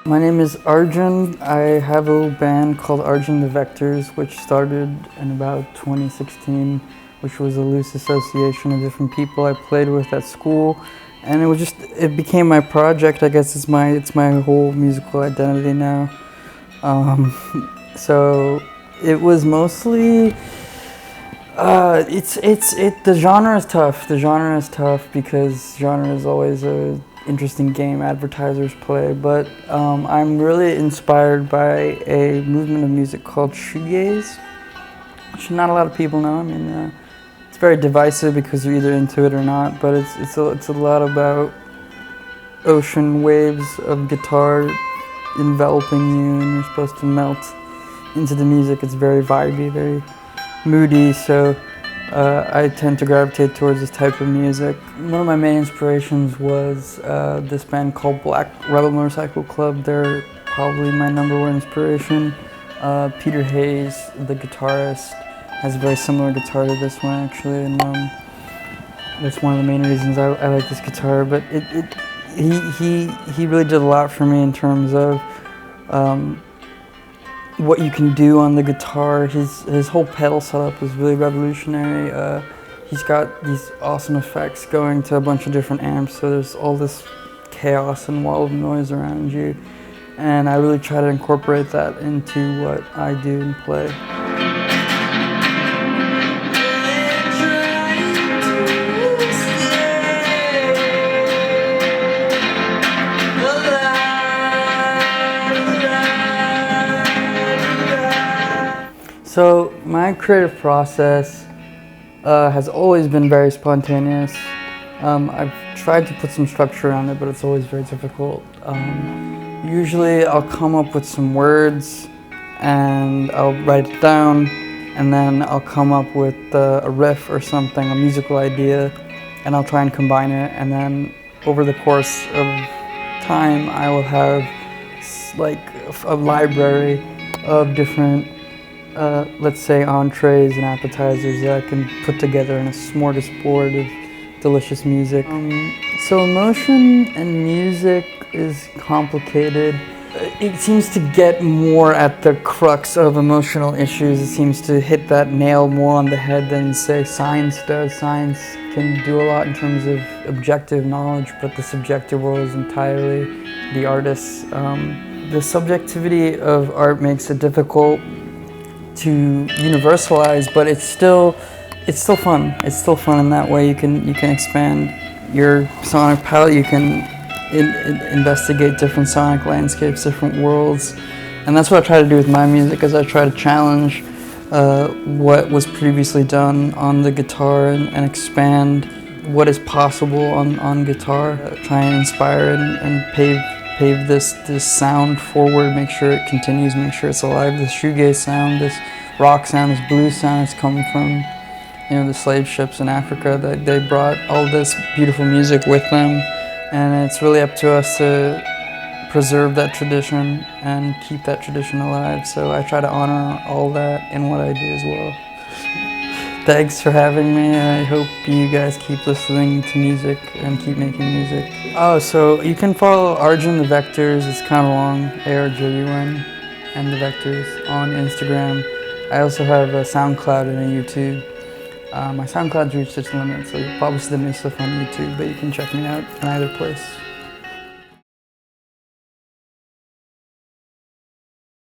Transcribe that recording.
My name is Arjun. I have a little band called Arjun the Vectors, which started in about 2016, which was a loose association of different people I played with at school. And it became my project. I guess it's my whole musical identity now. So it was mostly, the genre is tough. The genre is tough because genre is always a interesting game advertisers play, but I'm really inspired by a movement of music called shoegaze, which not a lot of people know. I mean, it's very divisive because you're either into it or not, but it's a lot about ocean waves of guitar enveloping you, and you're supposed to melt into the music. It's very vibey, very moody, so I tend to gravitate towards this type of music. One of my main inspirations was this band called Black Rebel Motorcycle Club. They're probably my #1 inspiration. Peter Hayes, the guitarist, has a very similar guitar to this one actually, and that's one of the main reasons I like this guitar. But he really did a lot for me in terms of what you can do on the guitar. His whole pedal setup was really revolutionary. He's got these awesome effects going to a bunch of different amps, so there's all this chaos and wall of noise around you. And I really try to incorporate that into what I do and play. So my creative process has always been very spontaneous. I've tried to put some structure around it, but it's always very difficult. Usually I'll come up with some words and I'll write it down, and then I'll come up with a riff or something, a musical idea, and I'll try and combine it. And then over the course of time, I will have like a library of different let's say entrees and appetizers that I can put together in a smorgasbord of delicious music. So emotion and music is complicated. It seems to get more at the crux of emotional issues. It seems to hit that nail more on the head than, say, science does. Science can do a lot in terms of objective knowledge, but the subjective world is entirely the artist's. The subjectivity of art makes it difficult to universalize, but it's still fun. It's still fun in that way. You can expand your sonic palette. You can investigate different sonic landscapes, different worlds, and that's what I try to do with my music. Is I try to challenge what was previously done on the guitar and expand what is possible on guitar. Try and inspire and pave this sound forward, make sure it continues, make sure it's alive. This shoegaze sound, this rock sound, this blues sound has come from, the slave ships in Africa. They brought all this beautiful music with them, and it's really up to us to preserve that tradition and keep that tradition alive. So I try to honor all that in what I do as well. Thanks for having me. I hope you guys keep listening to music and keep making music. Oh, so you can follow Arjun the Vectors. It's kind of long, ARJUN, and the Vectors on Instagram. I also have a Soundcloud and a YouTube. My Soundcloud's reached its limit, so you'll probably see the new stuff on YouTube, but you can check me out in either place.